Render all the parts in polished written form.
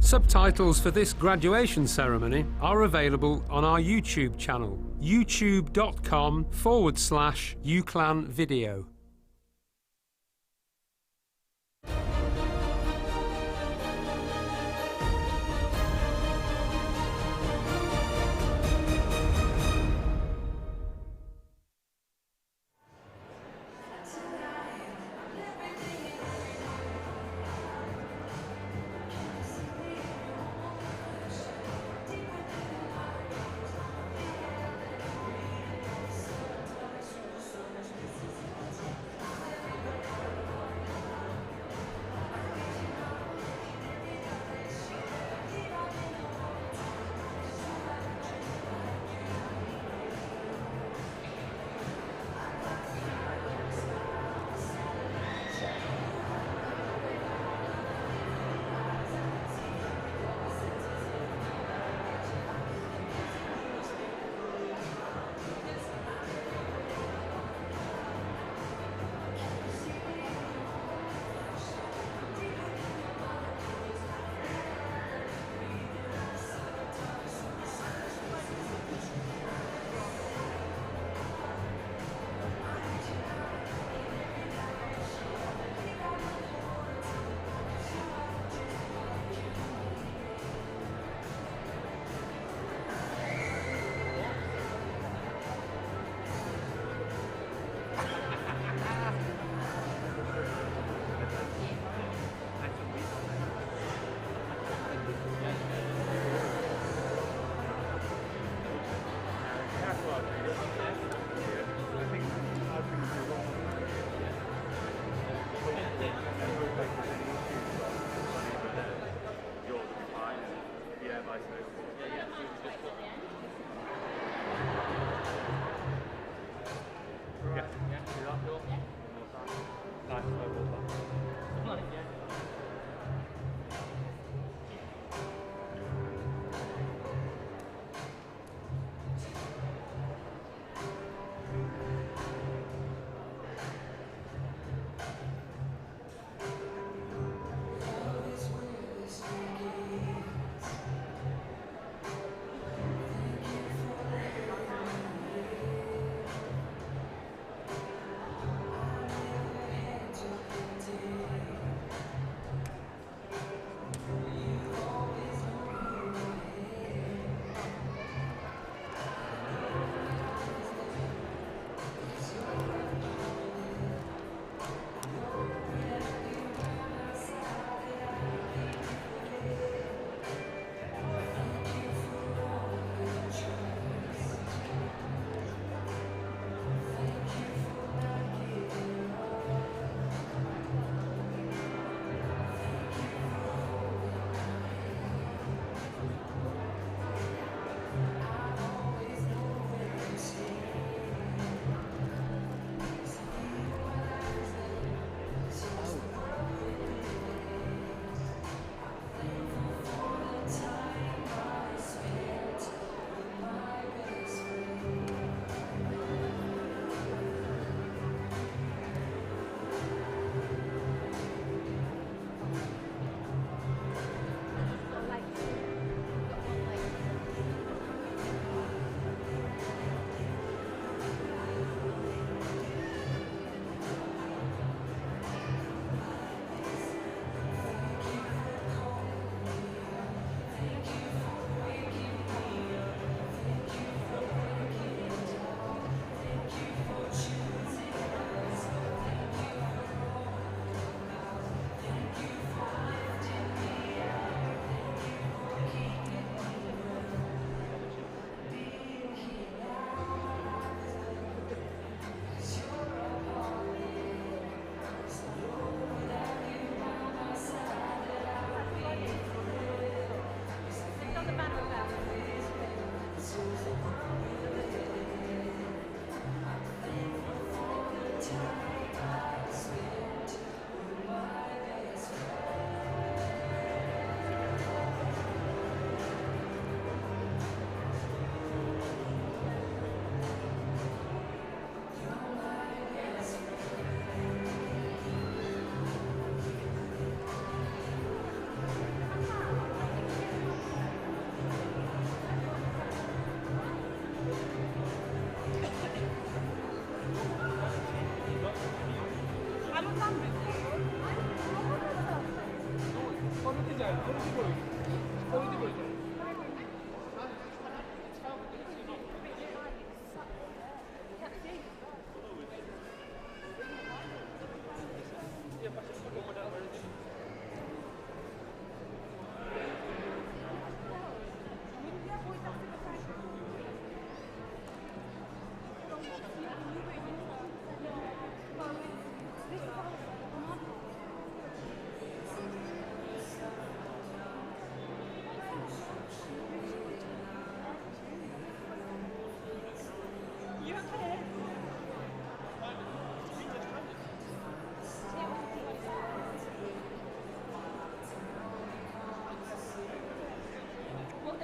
Subtitles for this graduation ceremony are available on our YouTube channel, youtube.com/UClan video.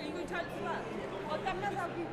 이거 잘 좋아. 땀나서 하기.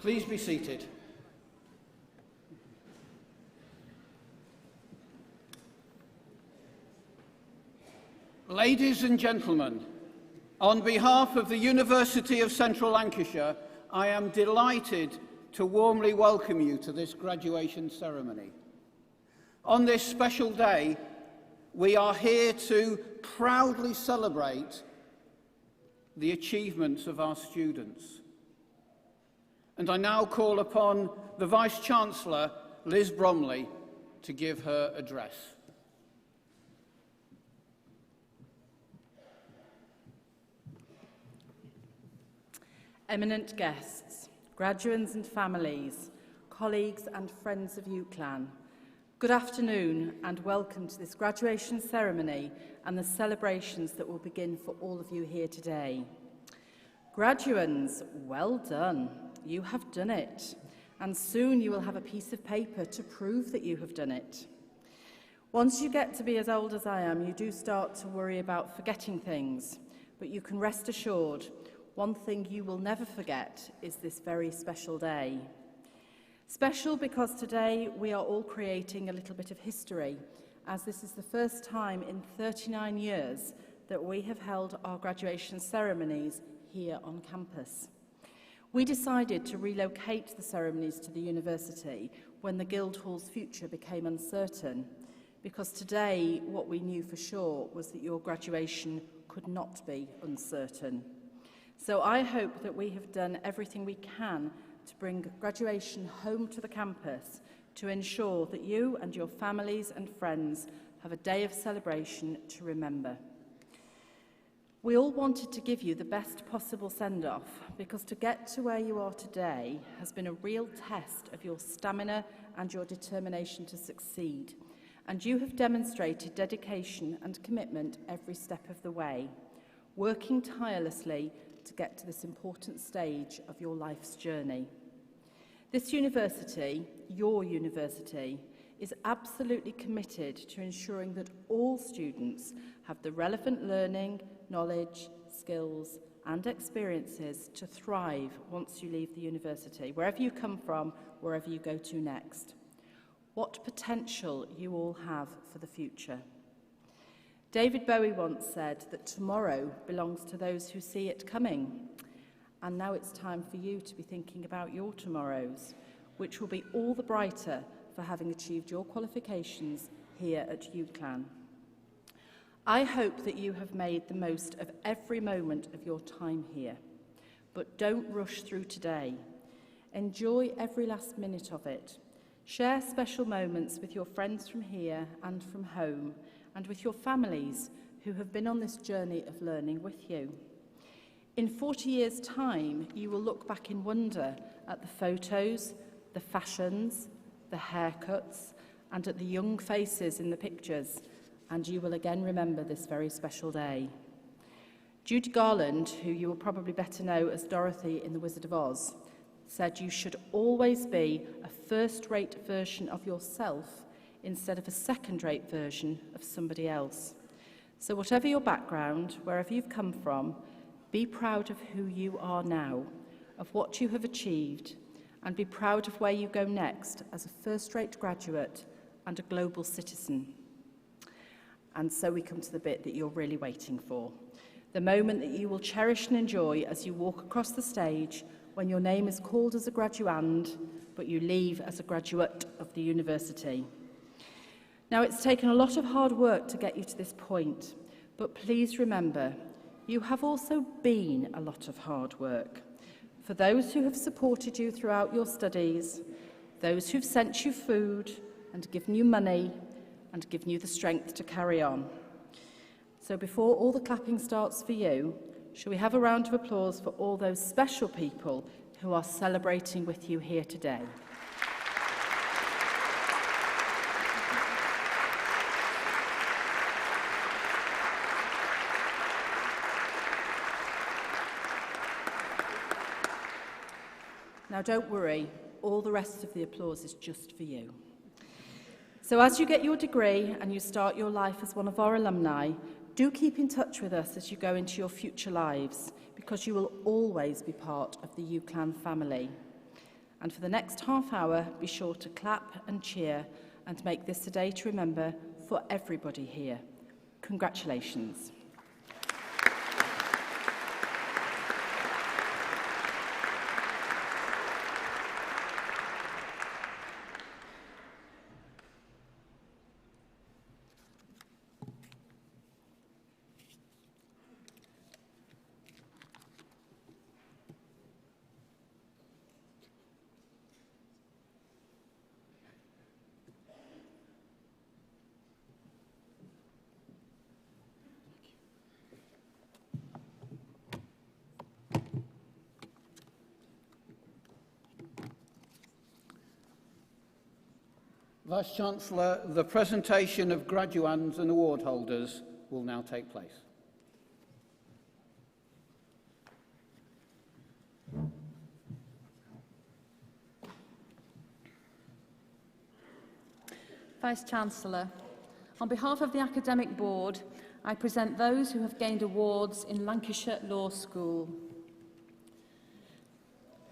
Please be seated. Ladies and gentlemen, On behalf of the University of Central Lancashire, I am delighted to warmly welcome you to this graduation ceremony. On this special day, we are here to proudly celebrate the achievements of our students. And I now call upon the Vice-Chancellor, Liz Bromley, to give her address. Eminent guests, graduands and families, colleagues and friends of UCLan, good afternoon and welcome to this graduation ceremony and the celebrations that will begin for all of you here today. Graduands, well done. You have done it. And soon you will have a piece of paper to prove that you have done it. Once you get to be as old as I am, you do start to worry about forgetting things, but you can rest assured one thing you will never forget is this very special day. Special because today we are all creating a little bit of history, as this is the first time in 39 years that we have held our graduation ceremonies here on campus. We decided to relocate the ceremonies to the university when the Guildhall's future became uncertain, because today what we knew for sure was that your graduation could not be uncertain. So I hope that we have done everything we can to bring graduation home to the campus to ensure that you and your families and friends have a day of celebration to remember. We all wanted to give you the best possible send-off because to get to where you are today has been a real test of your stamina and your determination to succeed. And you have demonstrated dedication and commitment every step of the way, working tirelessly to get to this important stage of your life's journey. This university, your university, is absolutely committed to ensuring that all students have the relevant learning, knowledge, skills and experiences to thrive once you leave the university, wherever you come from, wherever you go to next. What potential you all have for the future. David Bowie once said that tomorrow belongs to those who see it coming. And now it's time for you to be thinking about your tomorrows, which will be all the brighter for having achieved your qualifications here at UCLan. I hope that you have made the most of every moment of your time here, but don't rush through today. Enjoy every last minute of it. Share special moments with your friends from here and from home, and with your families who have been on this journey of learning with you. In 40 years' time, you will look back in wonder at the photos, the fashions, the haircuts, and at the young faces in the pictures, and you will again remember this very special day. Judy Garland, who you will probably better know as Dorothy in The Wizard of Oz, said you should always be a first-rate version of yourself instead of a second-rate version of somebody else. So whatever your background, wherever you've come from, be proud of who you are now, of what you have achieved, and be proud of where you go next as a first-rate graduate and a global citizen. And so we come to the bit that you're really waiting for, the moment that you will cherish and enjoy as you walk across the stage when your name is called as a graduand, but you leave as a graduate of the university. Now, it's taken a lot of hard work to get you to this point, but please remember, you have also been a lot of hard work. For those who have supported you throughout your studies, those who've sent you food and given you money and given you the strength to carry on. So before all the clapping starts for you, shall we have a round of applause for all those special people who are celebrating with you here today? Now don't worry, all the rest of the applause is just for you. So as you get your degree and you start your life as one of our alumni, do keep in touch with us as you go into your future lives, because you will always be part of the UCLan family. And for the next half hour, be sure to clap and cheer and make this a day to remember for everybody here. Congratulations. Vice-Chancellor, the presentation of graduands and award holders will now take place. Vice-Chancellor, on behalf of the Academic Board, I present those who have gained awards in Lancashire Law School.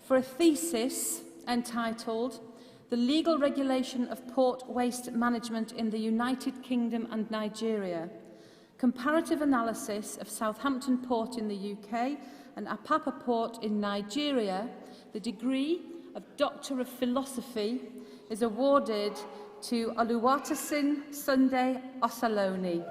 For a thesis entitled "The Legal Regulation of Port Waste Management in the United Kingdom and Nigeria, Comparative Analysis of Southampton Port in the UK and Apapa Port in Nigeria," the degree of Doctor of Philosophy is awarded to Oluwatosin Sunday Osaloni.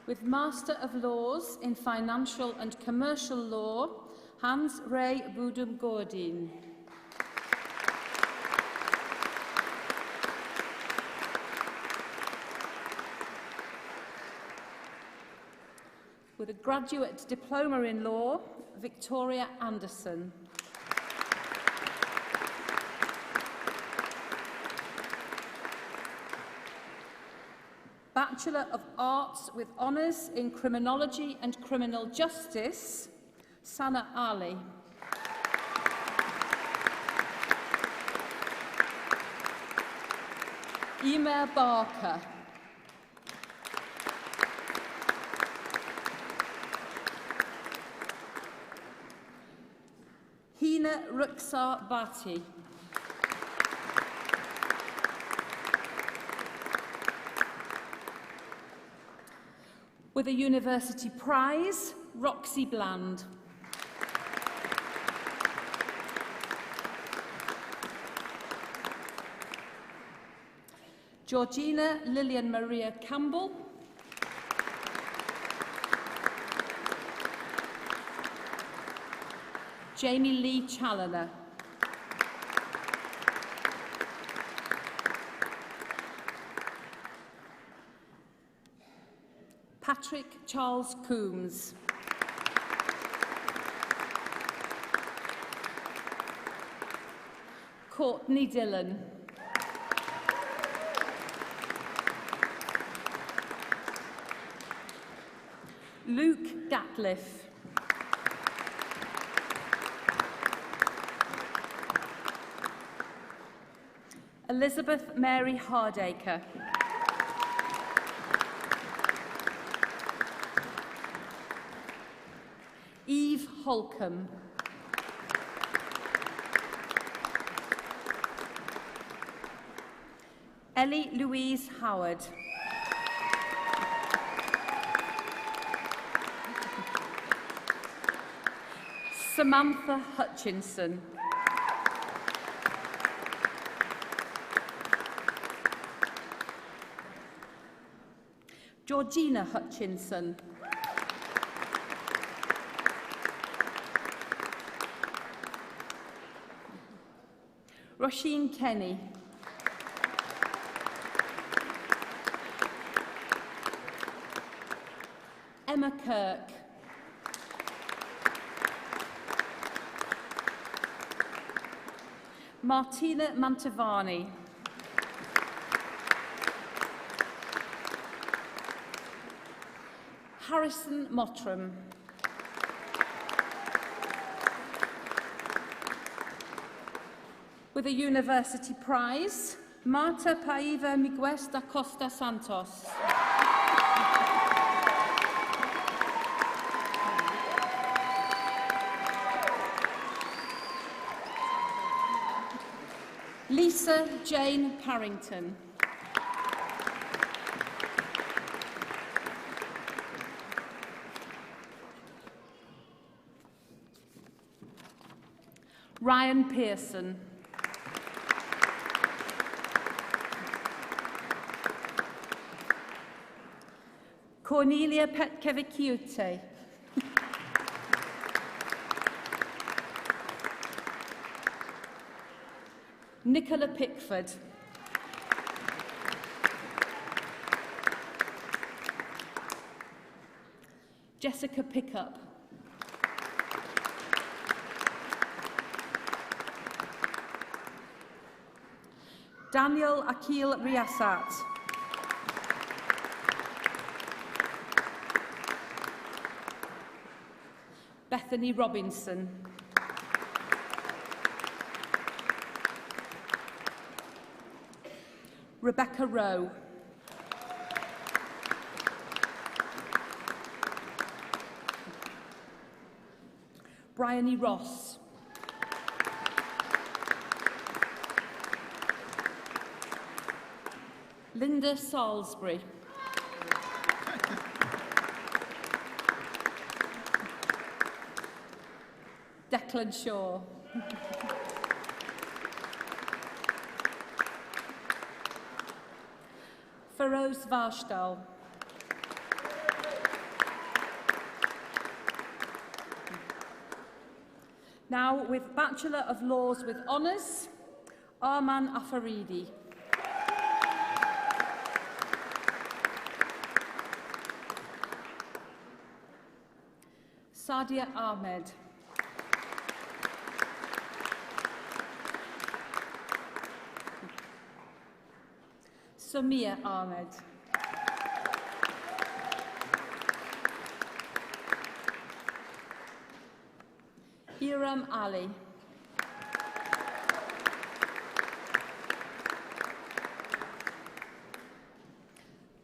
With Master of Laws in Financial and Commercial Law, Hans Ray Budum Gordin. With a Graduate Diploma in Law, Victoria Anderson. Bachelor of Arts with Honours in Criminology and Criminal Justice, Sana Ali. Emma Barker. Hina Ruksar Bhatti. With a University Prize, Roxy Bland. Georgina Lillian Maria Campbell. Jamie Lee Challoner. Patrick Charles Coombs. Courtney Dillon. Luke Gatliff. Elizabeth Mary Hardacre. Eve Holcomb. Ellie Louise Howard. Samantha Hutchinson. Georgina Hutchinson. Roisin Kenny. Emma Kirk. Martina Mantovani. Harrison Mottram. With a University Prize, Marta Paiva Miguel da Costa Santos. Lisa Jane Parrington. Ryan Pearson. Cornelia Petkevikiute. Nicola Pickford. Jessica Pickup. Daniel Akil Riasat. Bethany Robinson. Rebecca Rowe. Bryony Ross. Linda Salisbury. Declan Shaw. Feroz Varshdal. Now, with Bachelor of Laws with Honours, Arman Afaridi. Sadia Ahmed. Samia Ahmed. Iram Ali.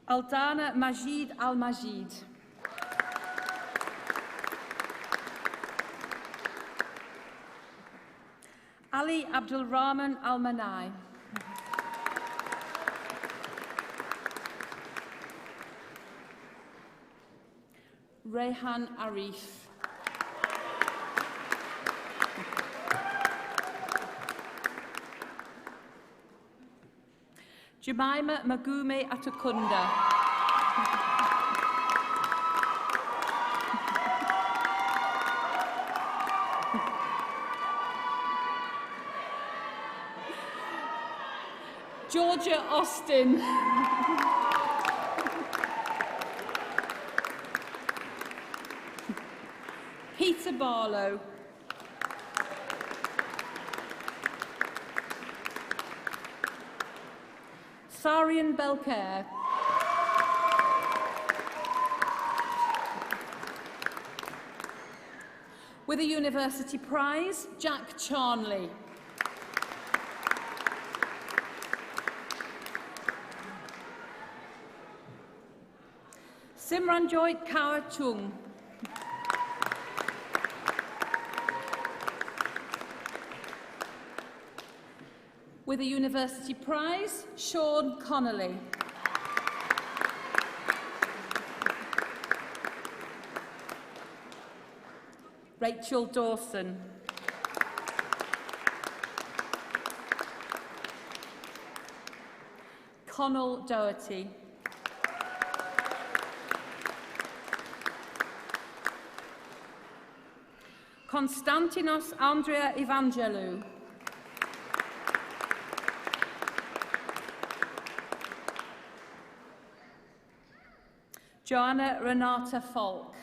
Aldana Majid Al-Majid. Ali Abdul Rahman Al-Manai. Rehan Arif. Jemima Magume Atukunda. Georgia Austin. Peter Barlow. Sarian Belcaire. With a University Prize, Jack Charnley. Simranjoit Kaur Chung. With a University Prize, Sean Connolly. Rachel Dawson. Connell Doherty. Konstantinos Andrea Evangelou. Joanna Renata Falk.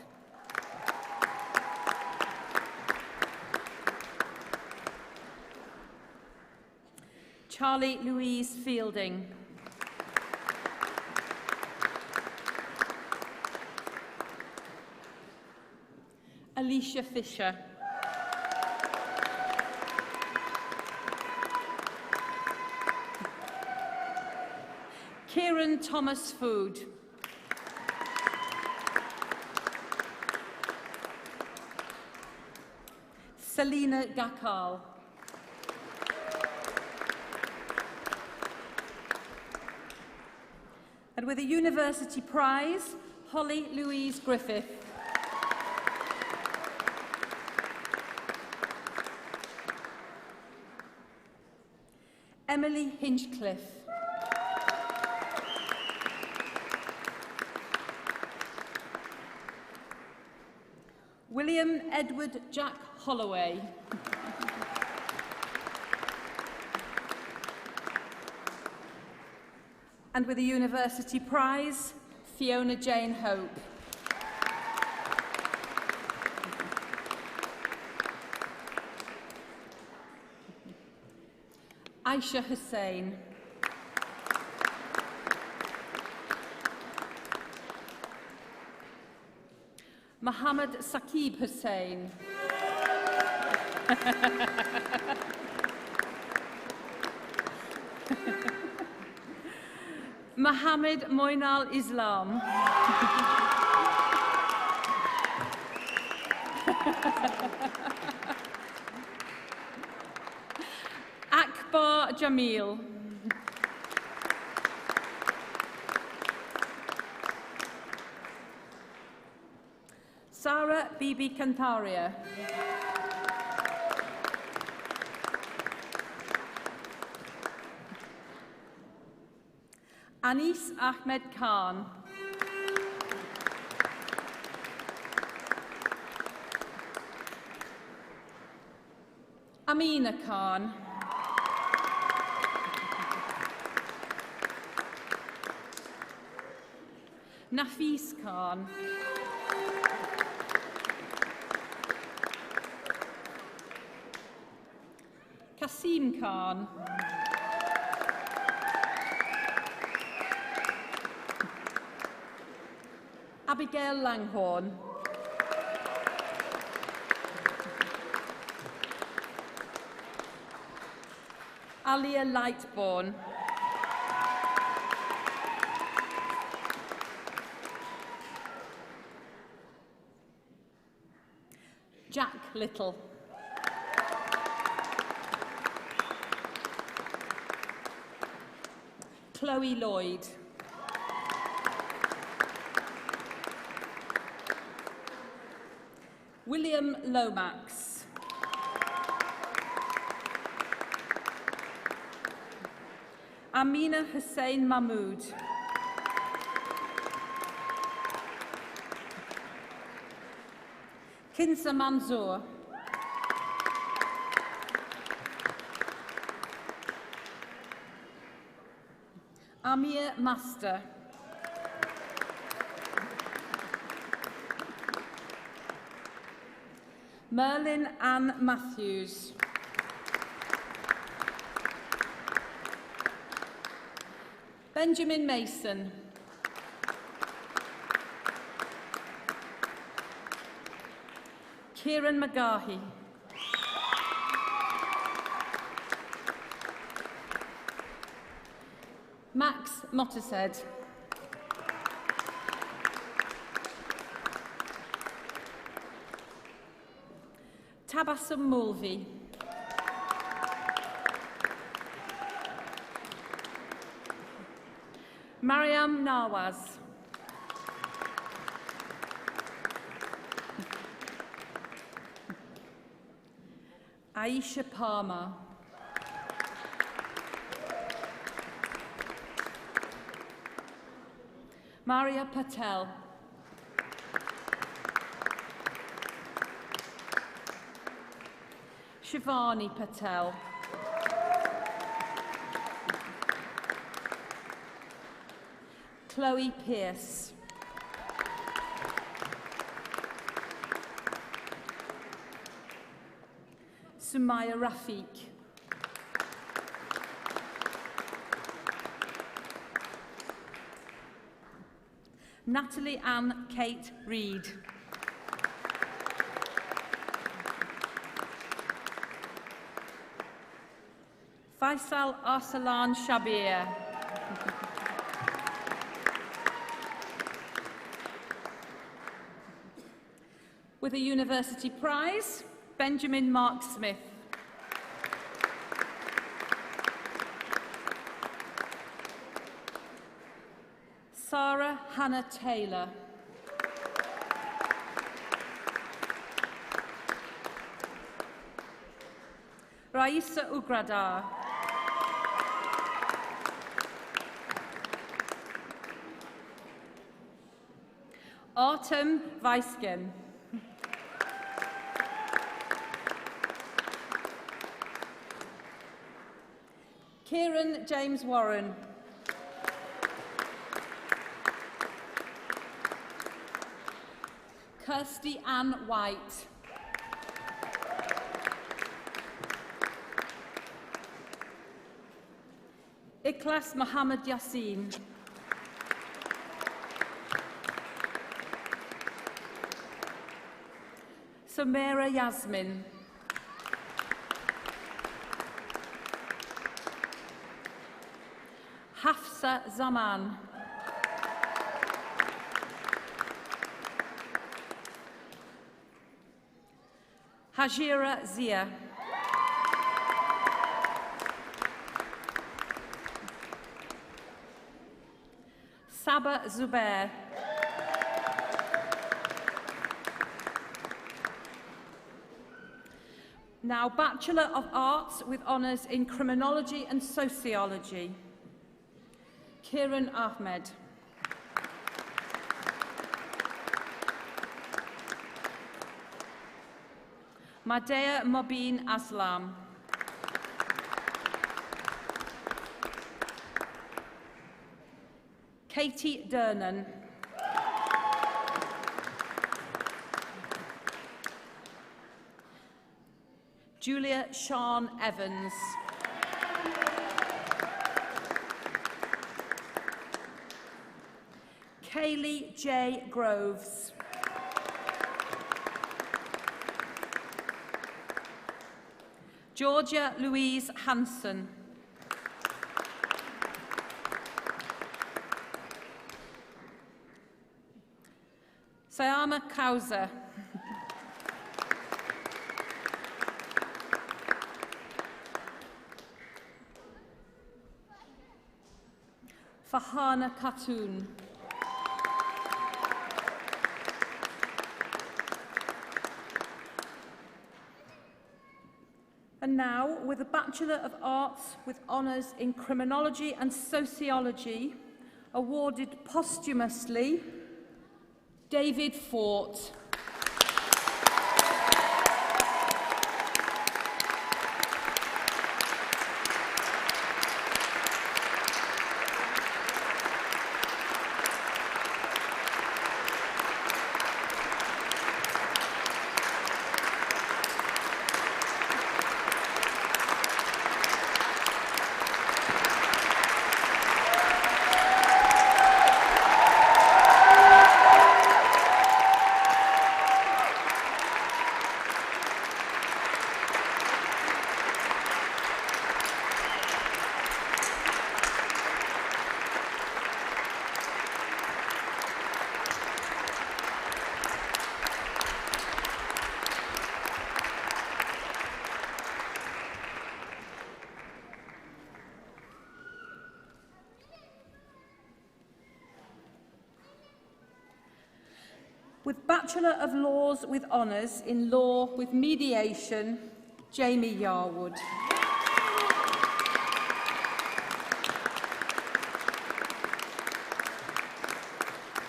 Charlie Louise Fielding. Alicia Fisher. Kieran Thomas Food. Selina Gakal. And with a University Prize, Holly Louise Griffith. Emily Hinchcliffe. William Edward Jack Holloway. And with a University Prize, Fiona Jane Hope. Aisha Hussain. Mohammed Saqib Hussain. Mohammed Moinal Islam. Akbar Jamil. Sarah Bibi Kantaria. Anis Ahmed Khan. Amina Khan. Nafis Khan. Kasim Khan. Abigail Langhorn. Alia Lightbourne. Jack Little. Chloe Lloyd. William Lomax. Amina Hussain Mahmood. Kinsa Manzoor. Amir Master. Merlin Ann Matthews. Benjamin Mason. Kieran McGahy. Max Mottershead. Tabassum Mulvey. Mariam Nawaz. Aisha Palmer. Maria Patel. Shivani Patel. Chloe Pierce. Sumaya Rafiq. Natalie Ann Kate Reed. Faisal Arsalan Shabir. With a University Prize, Benjamin Mark Smith. Sarah Hannah Taylor. Raisa Ugradar. Artem Weisgen. Kieran James Warren. Kirsty Ann White. Ikhlas Mohammed Yassin. Samira Yasmin. Hafsa Zaman. Hajira Zia. Saba Zubair. Now, Bachelor of Arts with honours in Criminology and Sociology. Kiran Ahmed. Madea Mobeen Aslam. Katie Dernan. Julia Sean Evans. Kaylee J. Groves. Georgia Louise Hanson. Sayama Kauser. Fahana Khatun. And now, with a Bachelor of Arts with honours in Criminology and Sociology, awarded posthumously, David Fort. With Bachelor of Laws with honours in Law with Mediation, Jamie Yarwood.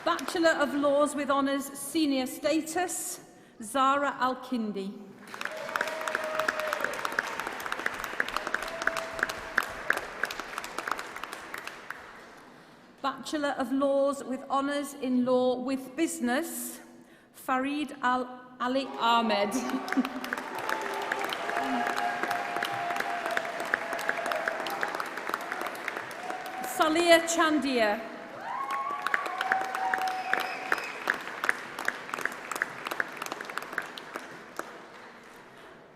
Bachelor of Laws with honours Senior Status, Zara Al-Kindi. Bachelor of Laws with honours in Law with Business, Farid Ali Ahmed. Salia Chandia.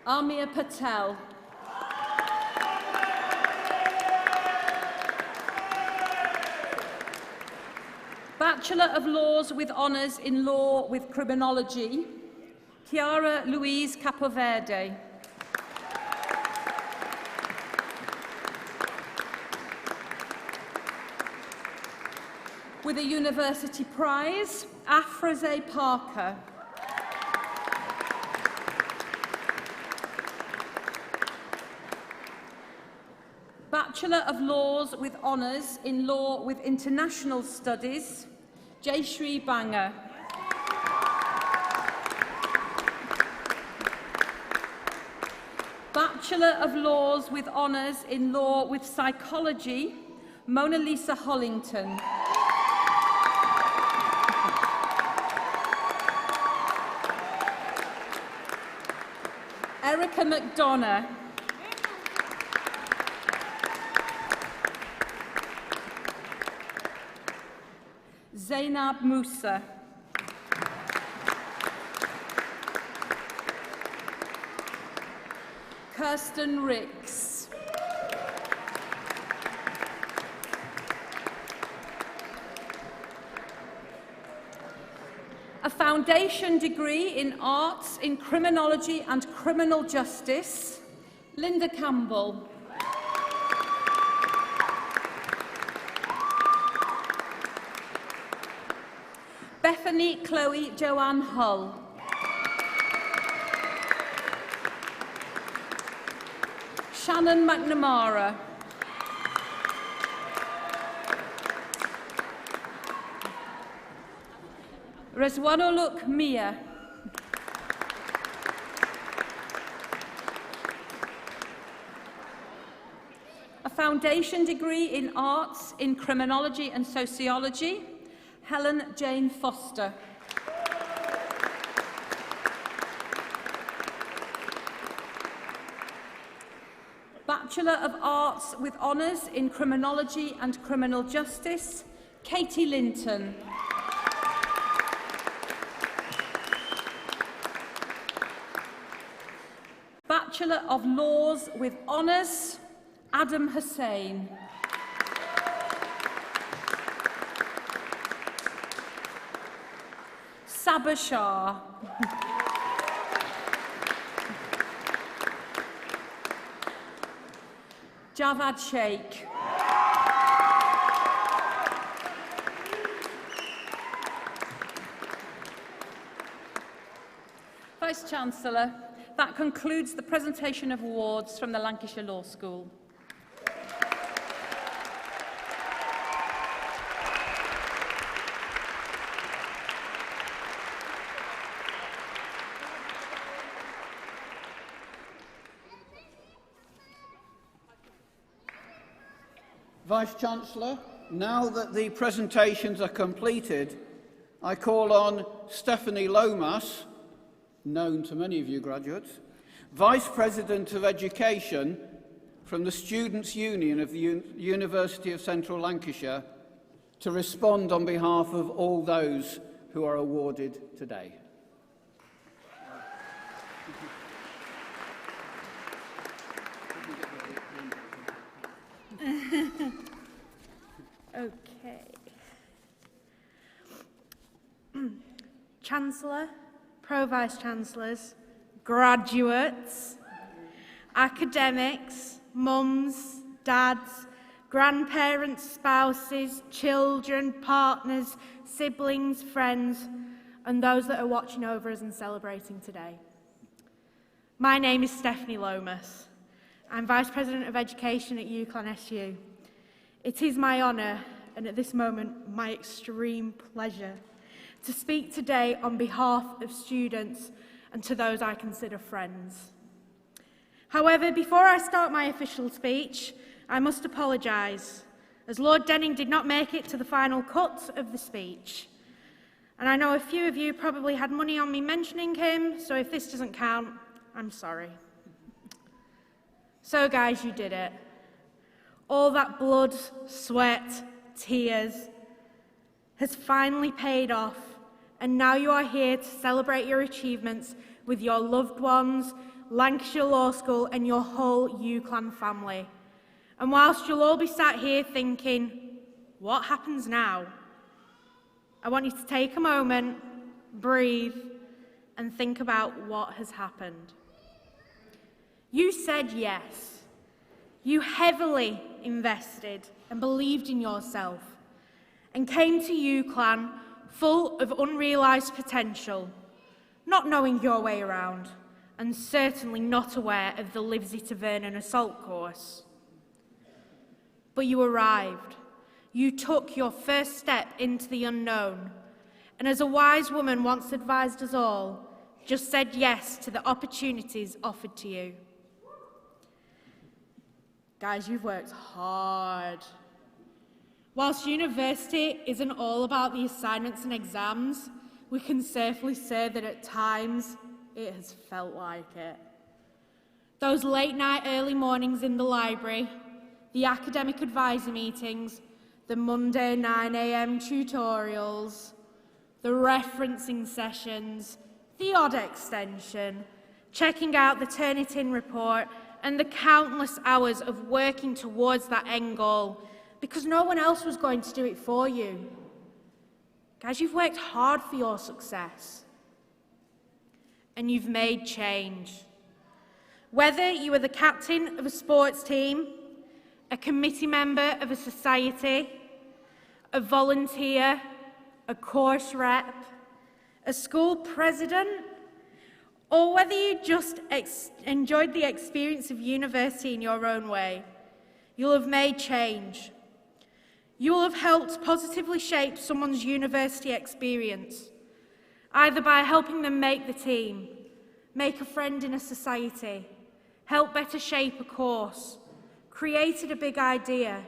Amir Patel. Bachelor of Laws with honours in Law with Criminology, Chiara Louise Capoverde. With a University Prize, Afraze Parker. Bachelor of Laws with honours in Law with International Studies, Jayshree Banger. Bachelor of Laws with honours in Law with Psychology, Mona Lisa Hollington. Erica McDonough. Zainab Musa. Kirsten Ricks. A foundation degree in arts in criminology and criminal justice, Linda Campbell. Bethany Chloe Joanne Hull. Shannon McNamara. Rezwanuluk Mia. A foundation degree in arts in criminology and sociology, Helen Jane Foster. Bachelor of Arts with Honours in Criminology and Criminal Justice, Katie Linton. Bachelor of Laws with Honours, Adam Hussain. Sabah Shah. Javad Sheikh. Vice-Chancellor, that concludes the presentation of awards from the Lancashire Law School. Vice-Chancellor, now that the presentations are completed, I call on Stephanie Lomas, known to many of you graduates, Vice President of Education from the Students' Union of the University of Central Lancashire, to respond on behalf of all those who are awarded today. Okay. Chancellor, Pro-Vice-Chancellors, graduates, academics, mums, dads, grandparents, spouses, children, partners, siblings, friends, and those that are watching over us and celebrating today. My name is Stephanie Lomas. I'm Vice President of Education at UCLan SU. It is my honour, and at this moment, my extreme pleasure, to speak today on behalf of students and to those I consider friends. However, before I start my official speech, I must apologise, as Lord Denning did not make it to the final cut of the speech. And I know a few of you probably had money on me mentioning him, so if this doesn't count, I'm sorry. So guys, you did it. All that blood, sweat, tears has finally paid off, and now you are here to celebrate your achievements with your loved ones, Lancashire Law School, and your whole UCLan family. And whilst you'll all be sat here thinking, what happens now? I want you to take a moment, breathe, and think about what has happened. You said yes. You heavily invested and believed in yourself and came to UCLan full of unrealised potential, not knowing your way around and certainly not aware of the Livesey to Vernon assault course. But you arrived. You took your first step into the unknown, and as a wise woman once advised us all, just said yes to the opportunities offered to you. Guys, you've worked hard. Whilst university isn't all about the assignments and exams, we can safely say that at times it has felt like it. Those late night early mornings in the library, the academic advisor meetings, the Monday 9 a.m. tutorials, the referencing sessions, the odd extension, checking out the Turnitin report, and the countless hours of working towards that end goal because no one else was going to do it for you. Guys, you've worked hard for your success. And you've made change. Whether you are the captain of a sports team, a committee member of a society, a volunteer, a course rep, a school president, or whether you just enjoyed the experience of university in your own way, you'll have made change. You will have helped positively shape someone's university experience, either by helping them make the team, make a friend in a society, help better shape a course, created a big idea,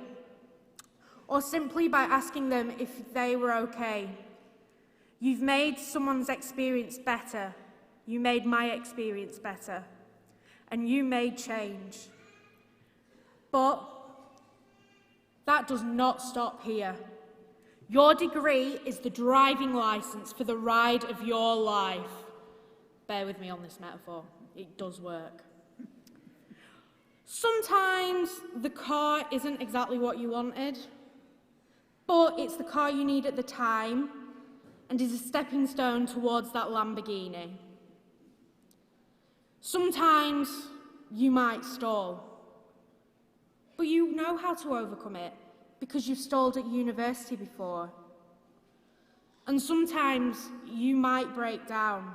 or simply by asking them if they were okay. You've made someone's experience better. You made my experience better. And you made change. But that does not stop here. Your degree is the driving license for the ride of your life. Bear with me on this metaphor. It does work. Sometimes the car isn't exactly what you wanted, but it's the car you need at the time and is a stepping stone towards that Lamborghini. Sometimes you might stall, but you know how to overcome it because you've stalled at university before. And sometimes you might break down,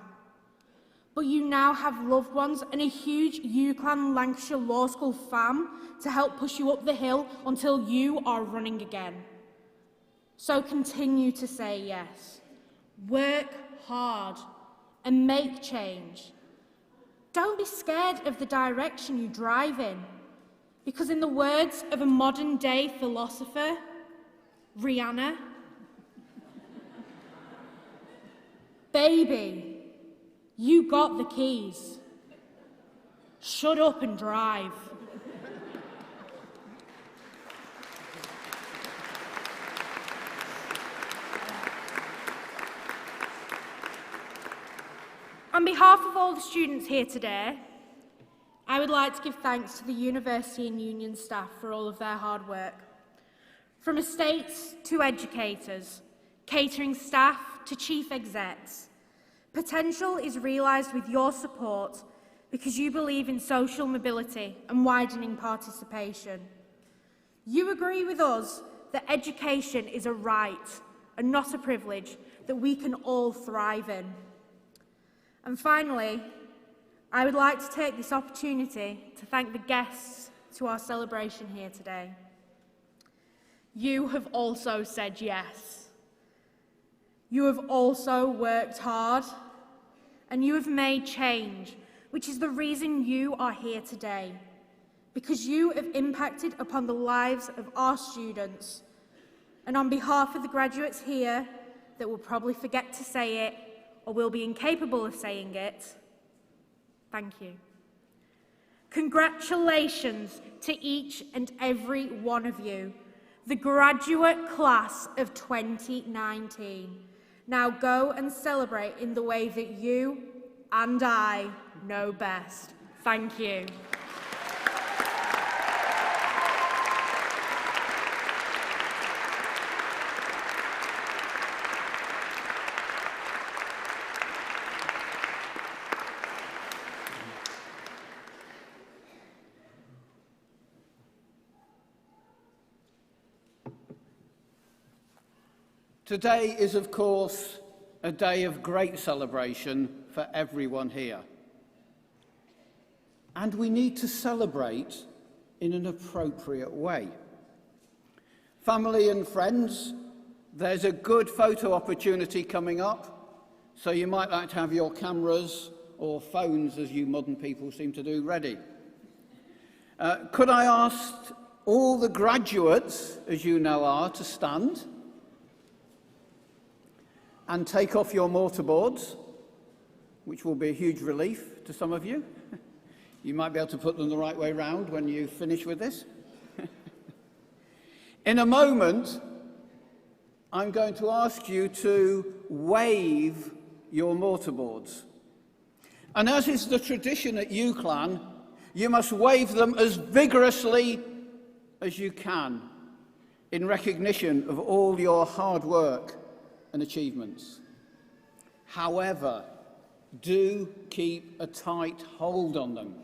but you now have loved ones and a huge UCLan Lancashire Law School fam to help push you up the hill until you are running again. So continue to say yes. Work hard and make change. Don't be scared of the direction you drive in, because in the words of a modern-day philosopher, Rihanna, baby, you got the keys. Shut up and drive. On behalf of all the students here today, I would like to give thanks to the university and union staff for all of their hard work. From estates to educators, catering staff to chief execs, potential is realised with your support because you believe in social mobility and widening participation. You agree with us that education is a right and not a privilege that we can all thrive in. And finally, I would like to take this opportunity to thank the guests to our celebration here today. You have also said yes. You have also worked hard, and you have made change, which is the reason you are here today, because you have impacted upon the lives of our students. And on behalf of the graduates here that will probably forget to say it or will be incapable of saying it, thank you. Congratulations to each and every one of you, the graduate class of 2019. Now go and celebrate in the way that you and I know best. Thank you. Today is, of course, a day of great celebration for everyone here. And we need to celebrate in an appropriate way. Family and friends, there's a good photo opportunity coming up, so you might like to have your cameras or phones, as you modern people seem to do, ready. Could I ask all the graduates, as you now are, to stand and take off your mortarboards, which will be a huge relief to some of you. You might be able to put them the right way round when you finish with this. In a moment, I'm going to ask you to wave your mortarboards. And as is the tradition at UCLAN, you must wave them as vigorously as you can in recognition of all your hard work and achievements. However, do keep a tight hold on them.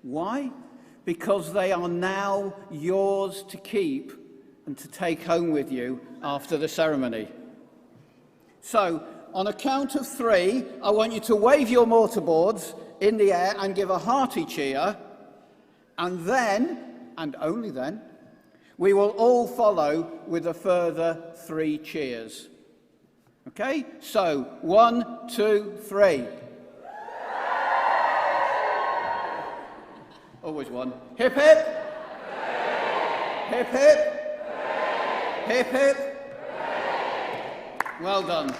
Why? Because they are now yours to keep and to take home with you after the ceremony. So, on a count of 3, I want you to wave your mortarboards in the air and give a hearty cheer, and then, and only then, we will all follow with a further 3 cheers. Okay? So, 1, 2, 3. Always one. Hip hip. Hip hip. Hip hip. Well done.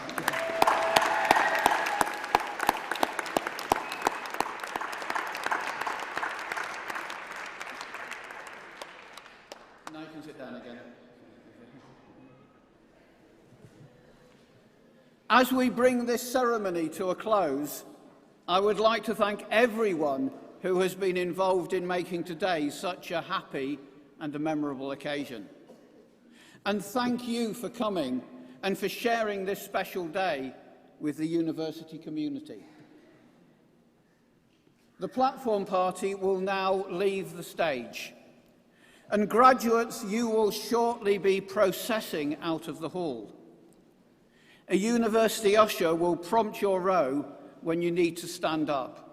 Now you can sit down again. As we bring this ceremony to a close, I would like to thank everyone who has been involved in making today such a happy and a memorable occasion. And thank you for coming and for sharing this special day with the university community. The platform party will now leave the stage. And graduates, you will shortly be processing out of the hall. A university usher will prompt your row when you need to stand up.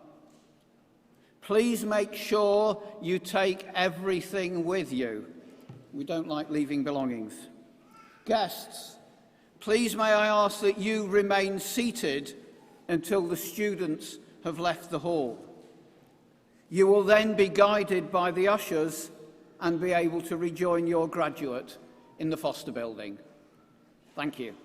Please make sure you take everything with you. We don't like leaving belongings. Guests, please may I ask that you remain seated until the students have left the hall. You will then be guided by the ushers and be able to rejoin your graduate in the Foster building. Thank you.